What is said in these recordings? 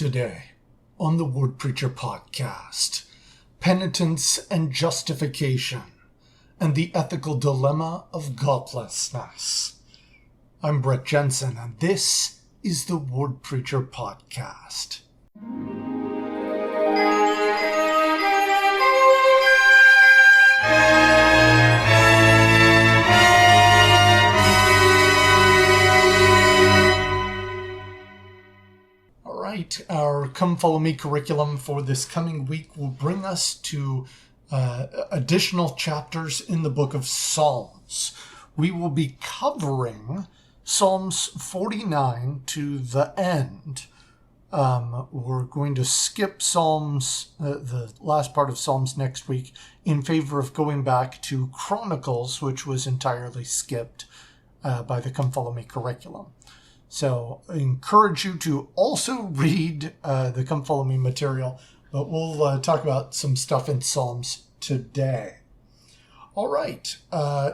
Today, on the Word Preacher Podcast, Penitence and Justification, and the Ethical Dilemma of Godlessness. I'm Brett Jensen, and this is the Word Preacher Podcast. Our Come Follow Me curriculum for this coming week will bring us to additional chapters in the book of Psalms. We will be covering Psalms 49 to the end. We're going to skip Psalms, the last part of Psalms next week, in favor of going back to Chronicles, which was entirely skipped by the Come Follow Me curriculum. So I encourage you to also read the Come Follow Me material, but we'll talk about some stuff in Psalms today. All right,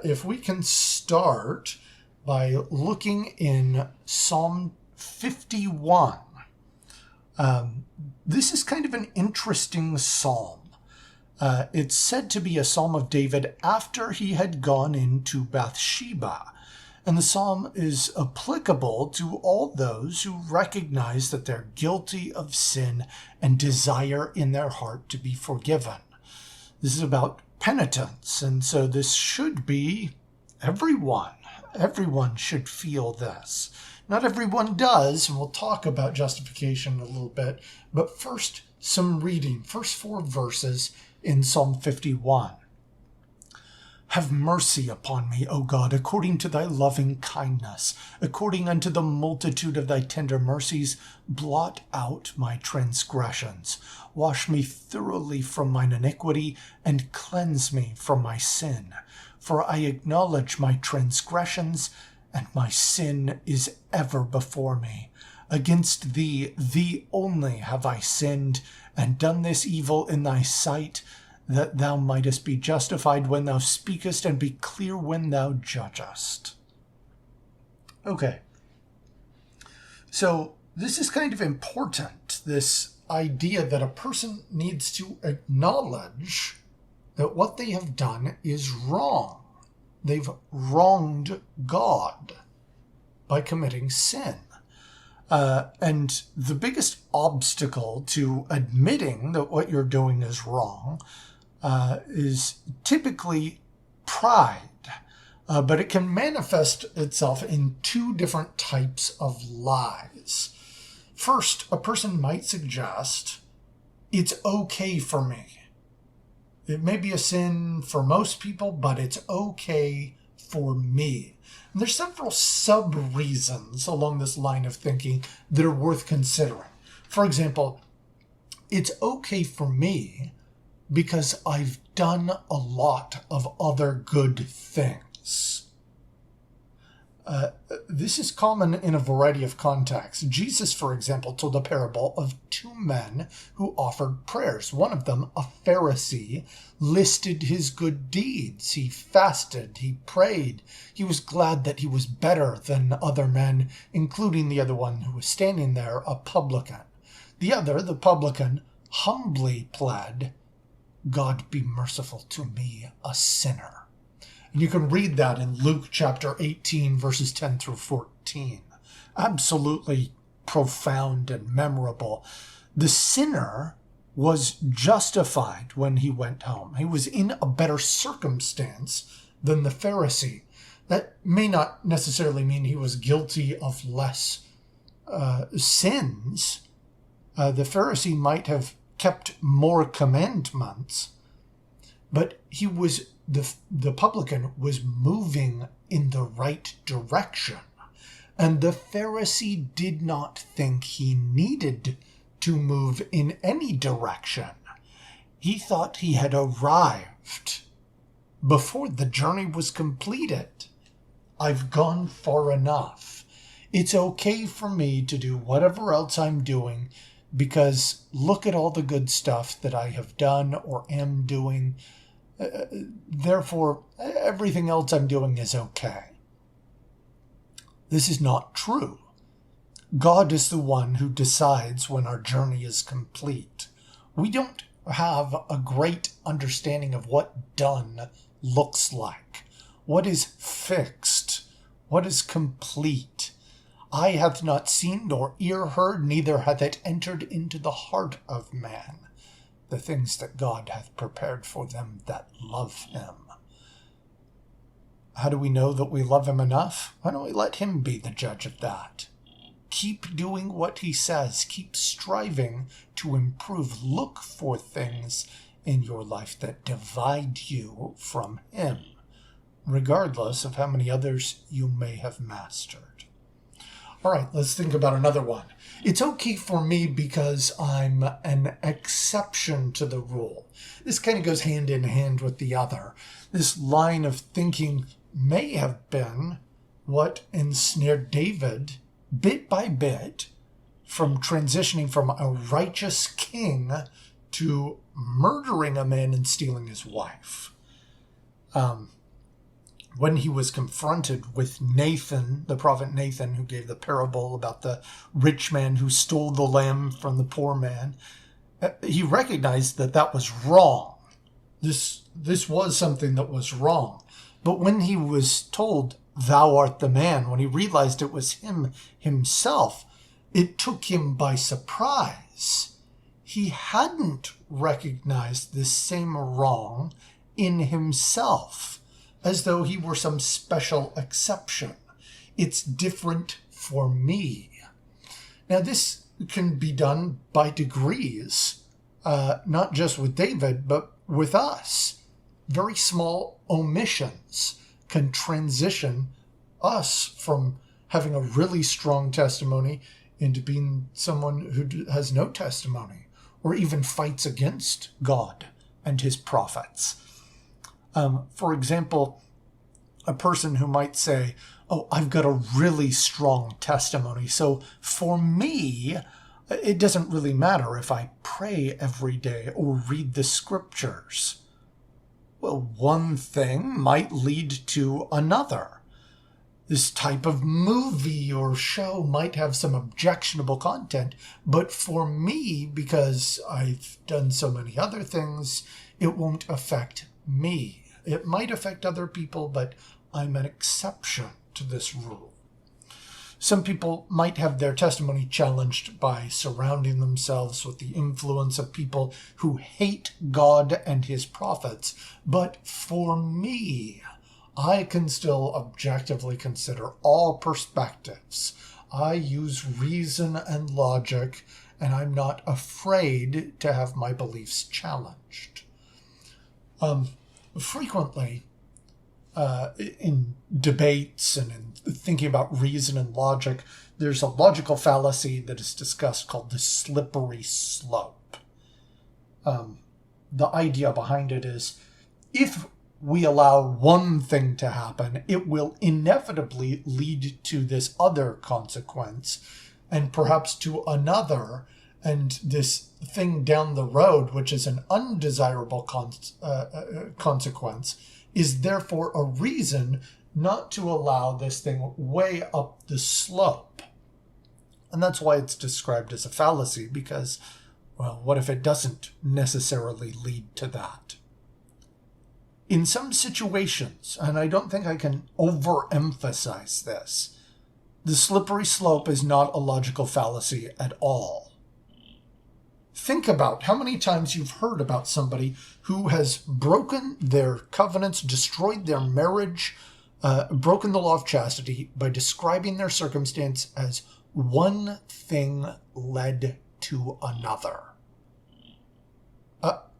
if we can start by looking in Psalm 51. This is kind of an interesting psalm. It's said to be a psalm of David after he had gone into Bathsheba. And the psalm is applicable to all those who recognize that they're guilty of sin and desire in their heart to be forgiven. This is about penitence, and so this should be everyone. Everyone should feel this. Not everyone does, and we'll talk about justification a little bit, but first, some reading. First 4 verses in Psalm 51. Have mercy upon me, O God, according to thy loving kindness. According unto the multitude of thy tender mercies, blot out my transgressions. Wash me thoroughly from mine iniquity, and cleanse me from my sin. For I acknowledge my transgressions, and my sin is ever before me. Against thee, thee only have I sinned, and done this evil in thy sight, that thou mightest be justified when thou speakest, and be clear when thou judgest. Okay. So this is kind of important, this idea that a person needs to acknowledge that what they have done is wrong. They've wronged God by committing sin. And the biggest obstacle to admitting that what you're doing is wrong is typically pride, but it can manifest itself in 2 different types of lies. First, a person might suggest, it's okay for me. It may be a sin for most people, but it's okay for me. And there's several sub-reasons along this line of thinking that are worth considering. For example, it's okay for me because I've done a lot of other good things. This is common in a variety of contexts. Jesus, for example, told a parable of 2 men who offered prayers. One of them, a Pharisee, listed his good deeds. He fasted, he prayed. He was glad that he was better than other men, including the other one who was standing there, a publican. The other, the publican, humbly pled, God be merciful to me, a sinner. And you can read that in Luke chapter 18, verses 10 through 14. Absolutely profound and memorable. The sinner was justified when he went home. He was in a better circumstance than the Pharisee. That may not necessarily mean he was guilty of less sins. The Pharisee might have kept more commandments, but he was the publican was moving in the right direction, and the Pharisee did not think he needed to move in any direction. He thought he had arrived before the journey was completed. I've gone far enough. It's okay for me to do whatever else I'm doing, because look at all the good stuff that I have done or am doing. Therefore, everything else I'm doing is okay. This is not true. God is the one who decides when our journey is complete. We don't have a great understanding of what done looks like, what is fixed, what is complete. Eye hath not seen, nor ear heard, neither hath it entered into the heart of man, the things that God hath prepared for them that love him. How do we know that we love him enough? Why don't we let him be the judge of that? Keep doing what he says. Keep striving to improve. Look for things in your life that divide you from him, regardless of how many others you may have mastered. All right, let's think about another one. It's okay for me because I'm an exception to the rule. This kind of goes hand in hand with the other. This line of thinking may have been what ensnared David bit by bit from transitioning from a righteous king to murdering a man and stealing his wife. When he was confronted with Nathan, the prophet Nathan, who gave the parable about the rich man who stole the lamb from the poor man, he recognized that that was wrong. This was something that was wrong. But when he was told, "Thou art the man," when he realized it was him himself, it took him by surprise. He hadn't recognized this same wrong in himself, as though he were some special exception. It's different for me. Now, this can be done by degrees, not just with David, but with us. Very small omissions can transition us from having a really strong testimony into being someone who has no testimony, or even fights against God and his prophets. For example, a person who might say, "Oh, I've got a really strong testimony, so for me, it doesn't really matter if I pray every day or read the scriptures." Well, one thing might lead to another. This type of movie or show might have some objectionable content, but for me, because I've done so many other things, it won't affect me. It might affect other people, but I'm an exception to this rule. Some people might have their testimony challenged by surrounding themselves with the influence of people who hate God and his prophets. But for me, I can still objectively consider all perspectives. I use reason and logic, and I'm not afraid to have my beliefs challenged. Frequently, in debates and in thinking about reason and logic, there's a logical fallacy that is discussed called the slippery slope. The idea behind it is, if we allow one thing to happen, it will inevitably lead to this other consequence, and perhaps to another, and this thing down the road, which is an undesirable consequence, is therefore a reason not to allow this thing way up the slope. And that's why it's described as a fallacy, because, well, what if it doesn't necessarily lead to that? In some situations, and I don't think I can overemphasize this, the slippery slope is not a logical fallacy at all. Think about how many times you've heard about somebody who has broken their covenants, destroyed their marriage, broken the law of chastity by describing their circumstance as one thing led to another.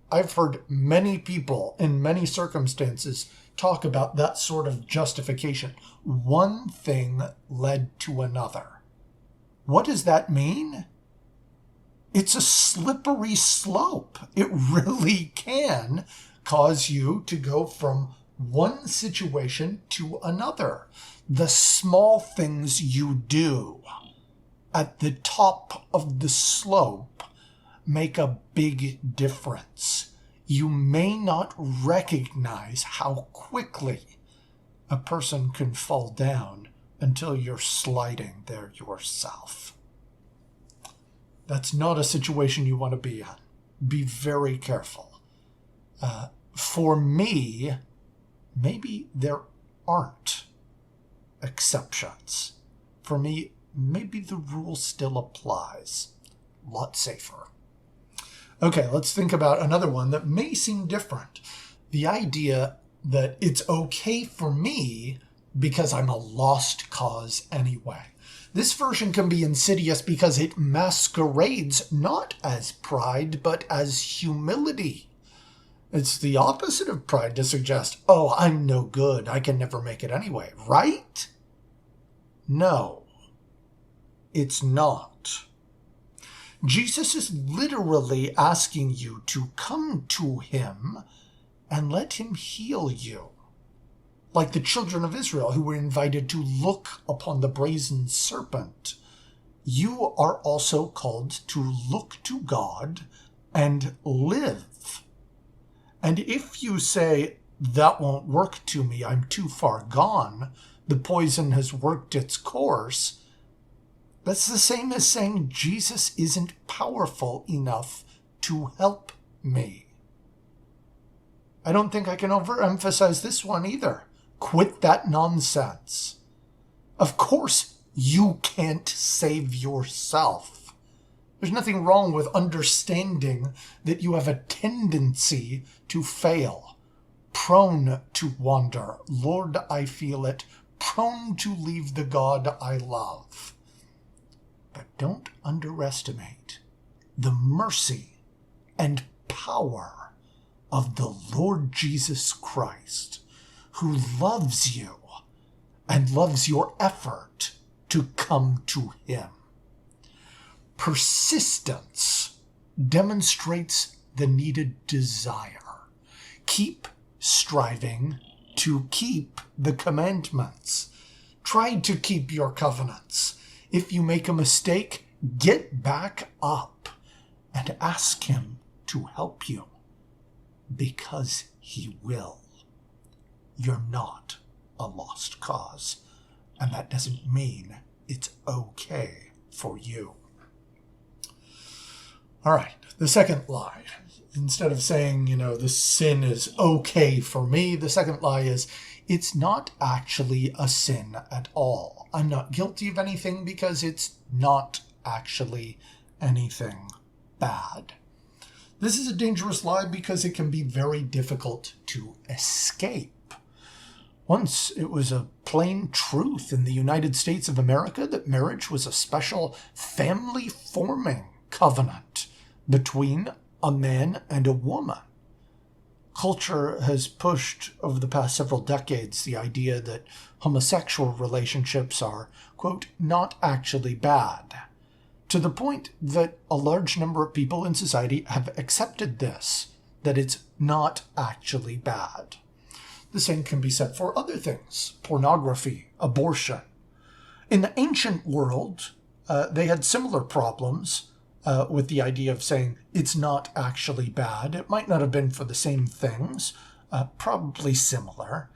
I've heard many people in many circumstances talk about that sort of justification. One thing led to another. What does that mean? It's a slippery slope. It really can cause you to go from one situation to another. The small things you do at the top of the slope make a big difference. You may not recognize how quickly a person can fall down until you're sliding there yourself. That's not a situation you want to be in. Be very careful. For me, maybe there aren't exceptions. For me, maybe the rule still applies. A lot safer. Okay, let's think about another one that may seem different. The idea that it's okay for me because I'm a lost cause anyway. This version can be insidious because it masquerades not as pride, but as humility. It's the opposite of pride to suggest, oh, I'm no good, I can never make it anyway, right? No, it's not. Jesus is literally asking you to come to him and let him heal you. Like the children of Israel who were invited to look upon the brazen serpent, you are also called to look to God and live. And if you say, that won't work to me, I'm too far gone, the poison has worked its course, that's the same as saying Jesus isn't powerful enough to help me. I don't think I can overemphasize this one either. Quit that nonsense. Of course, you can't save yourself. There's nothing wrong with understanding that you have a tendency to fail, prone to wander. Lord, I feel it, prone to leave the God I love. But don't underestimate the mercy and power of the Lord Jesus Christ, who loves you and loves your effort to come to him. Persistence demonstrates the needed desire. Keep striving to keep the commandments. Try to keep your covenants. If you make a mistake, get back up and ask him to help you, because he will. You're not a lost cause, and that doesn't mean it's okay for you. All right, the second lie. Instead of saying, this sin is okay for me, the second lie is, it's not actually a sin at all. I'm not guilty of anything because it's not actually anything bad. This is a dangerous lie because it can be very difficult to escape. Once it was a plain truth in the United States of America that marriage was a special family-forming covenant between a man and a woman. Culture has pushed over the past several decades the idea that homosexual relationships are, quote, not actually bad, to the point that a large number of people in society have accepted this, that it's not actually bad. The same can be said for other things, pornography, abortion. In the ancient world, they had similar problems with the idea of saying it's not actually bad. It might not have been for the same things, probably similar.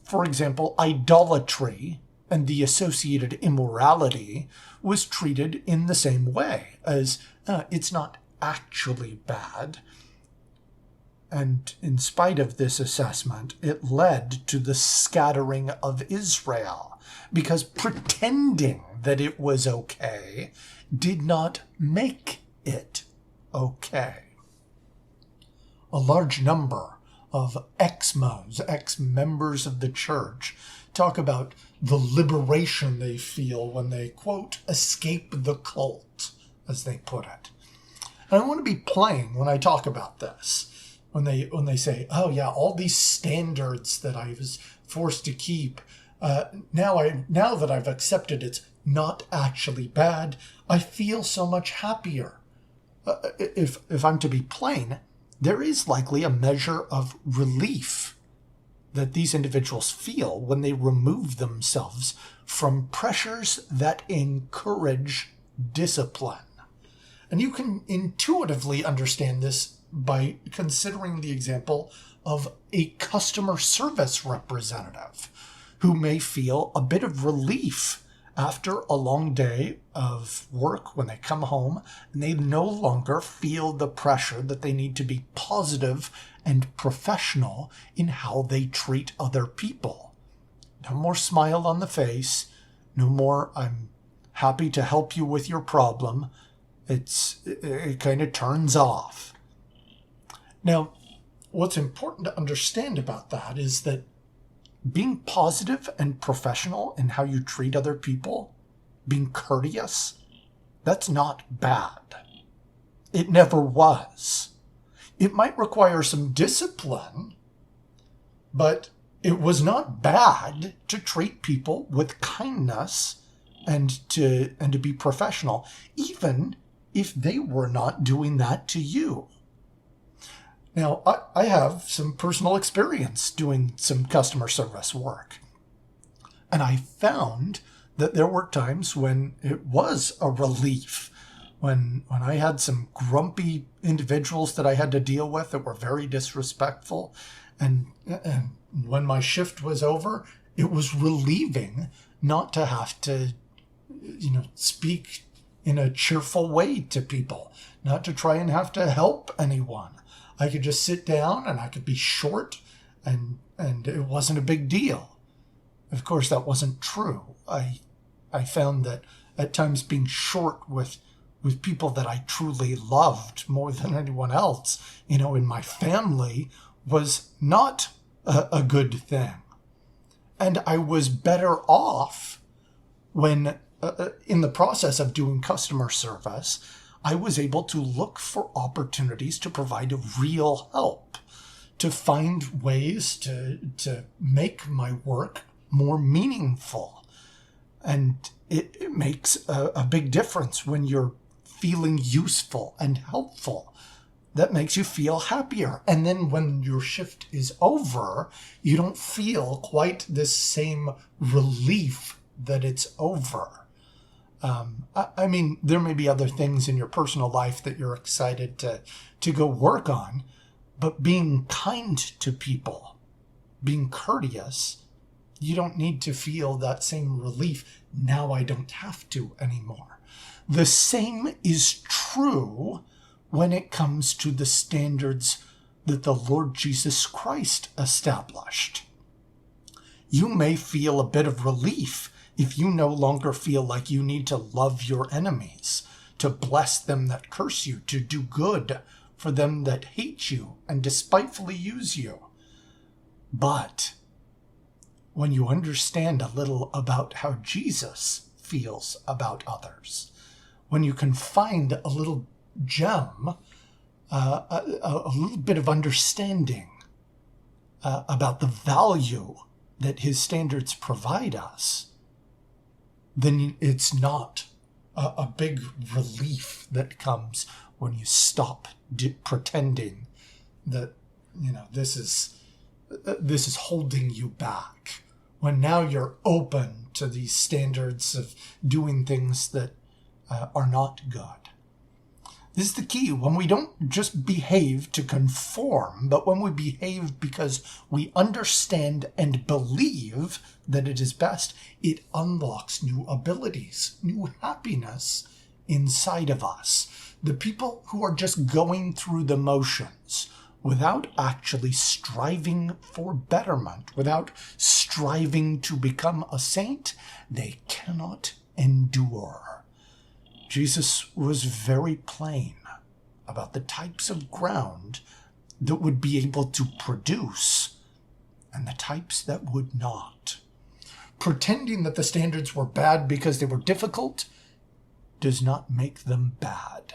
For example, idolatry and the associated immorality was treated in the same way as it's not actually bad. And in spite of this assessment, it led to the scattering of Israel, because pretending that it was okay did not make it okay. A large number of ex-Mos, ex-members of the church, talk about the liberation they feel when they, quote, escape the cult, as they put it. And I want to be plain when I talk about this. When they say, oh yeah, all these standards that I was forced to keep, now that I've accepted it's not actually bad, I feel so much happier. If I'm to be plain, there is likely a measure of relief that these individuals feel when they remove themselves from pressures that encourage discipline. And you can intuitively understand this by considering the example of a customer service representative who may feel a bit of relief after a long day of work, when they come home, and they no longer feel the pressure that they need to be positive and professional in how they treat other people. No more smile on the face. No more, I'm happy to help you with your problem. It kind of turns off. Now, what's important to understand about that is that being positive and professional in how you treat other people, being courteous, that's not bad. It never was. It might require some discipline, but it was not bad to treat people with kindness and to be professional, even if they were not doing that to you. Now, I have some personal experience doing some customer service work, and I found that there were times when it was a relief, when I had some grumpy individuals that I had to deal with that were very disrespectful, and when my shift was over, it was relieving not to have to, speak in a cheerful way to people, not to try and have to help anyone. I could just sit down and I could be short and it wasn't a big deal. Of course, that wasn't true. I found that at times being short with people that I truly loved more than anyone else, in my family, was not a good thing. And I was better off when, in the process of doing customer service, I was able to look for opportunities to provide real help, to find ways to make my work more meaningful. And it makes a big difference when you're feeling useful and helpful. That makes you feel happier. And then when your shift is over, you don't feel quite this same relief that it's over. There may be other things in your personal life that you're excited to go work on, but being kind to people, being courteous, you don't need to feel that same relief. Now I don't have to anymore. The same is true when it comes to the standards that the Lord Jesus Christ established. You may feel a bit of relief if you no longer feel like you need to love your enemies, to bless them that curse you, to do good for them that hate you and despitefully use you. But when you understand a little about how Jesus feels about others, when you can find a little gem, a little bit of understanding about the value that his standards provide us, then it's not a big relief that comes when you stop pretending that this is holding you back. When now you're open to these standards of doing things that are not good. This is the key. When we don't just behave to conform, but when we behave because we understand and believe that it is best, it unlocks new abilities, new happiness inside of us. The people who are just going through the motions without actually striving for betterment, without striving to become a saint, they cannot endure. Jesus was very plain about the types of ground that would be able to produce and the types that would not. Pretending that the standards were bad because they were difficult does not make them bad.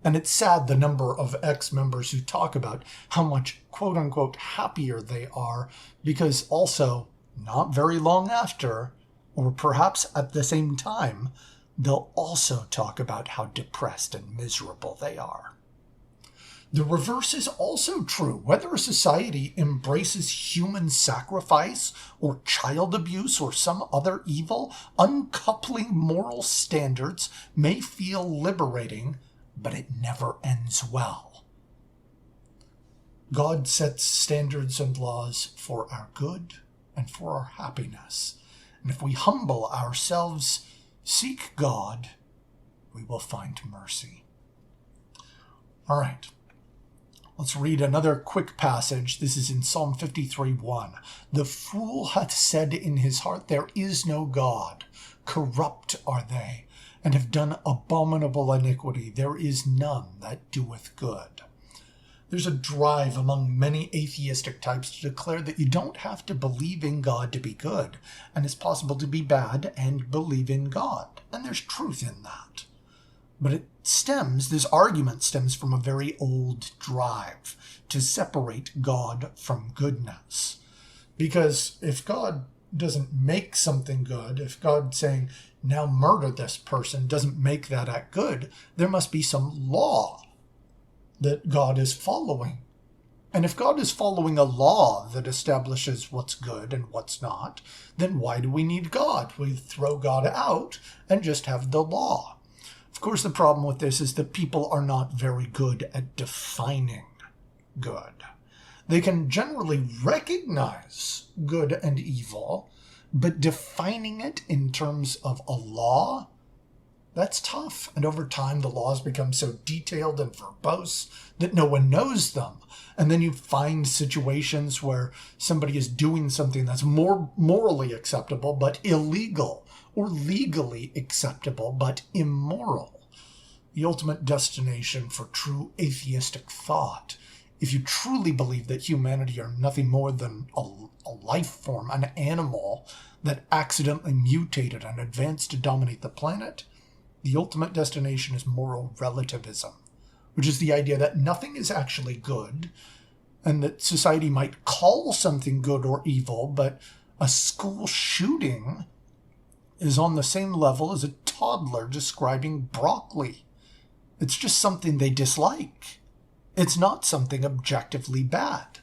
And it's sad the number of ex-members who talk about how much quote-unquote happier they are, because also, not very long after, or perhaps at the same time, they'll also talk about how depressed and miserable they are. The reverse is also true. Whether a society embraces human sacrifice or child abuse or some other evil, uncoupling moral standards may feel liberating, but it never ends well. God sets standards and laws for our good and for our happiness. And if we humble ourselves, seek God, we will find mercy. All right. Let's read another quick passage. This is in Psalm 53:1. The fool hath said in his heart, there is no God. Corrupt are they, and have done abominable iniquity. There is none that doeth good. There's a drive among many atheistic types to declare that you don't have to believe in God to be good, and it's possible to be bad and believe in God. And there's truth in that. But this argument stems from a very old drive to separate God from goodness. Because if God doesn't make something good, if God saying, now murder this person, doesn't make that act good, there must be some law that God is following. And if God is following a law that establishes what's good and what's not, then why do we need God? We throw God out and just have the law. Of course, the problem with this is that people are not very good at defining good. They can generally recognize good and evil, but defining it in terms of a law, that's tough. And over time, the laws become so detailed and verbose that no one knows them. And then you find situations where somebody is doing something that's more morally acceptable but illegal, or legally acceptable but immoral. The ultimate destination for true atheistic thought, if you truly believe that humanity are nothing more than a life form, an animal that accidentally mutated and advanced to dominate the planet, the ultimate destination is moral relativism, which is the idea that nothing is actually good, and that society might call something good or evil, but a school shooting is on the same level as a toddler describing broccoli. It's just something they dislike. It's not something objectively bad.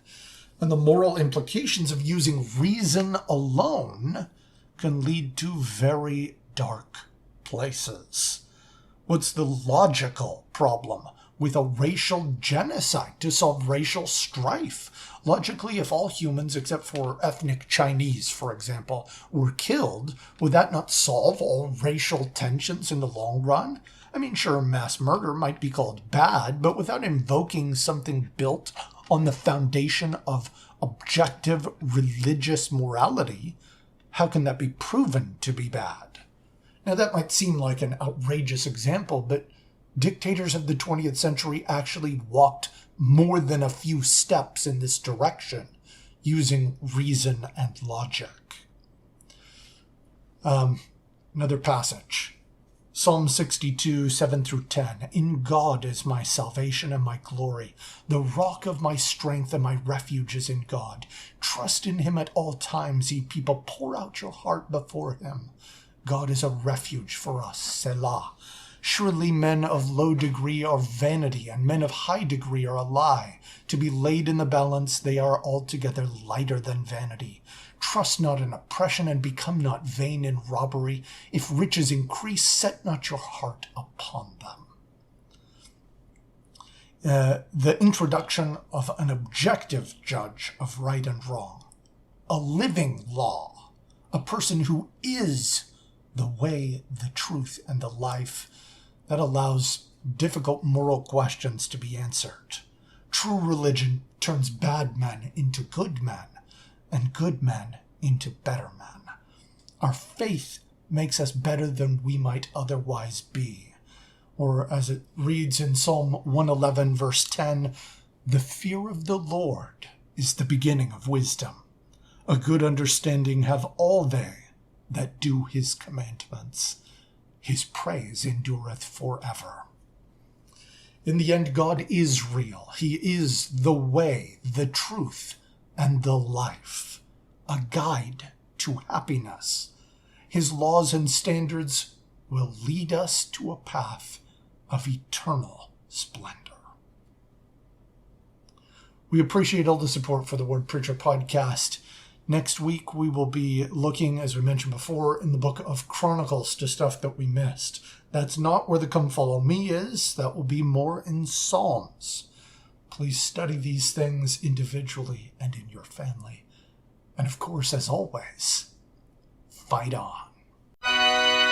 And the moral implications of using reason alone can lead to very dark places. What's the logical problem with a racial genocide to solve racial strife? Logically, if all humans, except for ethnic Chinese, for example, were killed, would that not solve all racial tensions in the long run? I mean, sure, mass murder might be called bad, but without invoking something built on the foundation of objective religious morality, how can that be proven to be bad? Now, that might seem like an outrageous example, but dictators of the 20th century actually walked more than a few steps in this direction, using reason and logic. Another passage. Psalm 62, 7 through 10. In God is my salvation and my glory. The rock of my strength and my refuge is in God. Trust in him at all times, ye people. Pour out your heart before him. God is a refuge for us. Selah. Surely men of low degree are vanity, and men of high degree are a lie. To be laid in the balance, they are altogether lighter than vanity. Trust not in oppression, and become not vain in robbery. If riches increase, set not your heart upon them. The introduction of an objective judge of right and wrong. A living law. A person who is the way, the truth, and the life. That allows difficult moral questions to be answered. True religion turns bad men into good men, and good men into better men. Our faith makes us better than we might otherwise be. Or as it reads in Psalm 111, verse 10, the fear of the Lord is the beginning of wisdom. A good understanding have all they that do his commandments. His praise endureth forever. In the end, God is real. He is the way, the truth, and the life, a guide to happiness. His laws and standards will lead us to a path of eternal splendor. We appreciate all the support for the Word Preacher podcast. Next week, we will be looking, as we mentioned before, in the book of Chronicles to stuff that we missed. That's not where the Come Follow Me is. That will be more in Psalms. Please study these things individually and in your family. And of course, as always, fight on.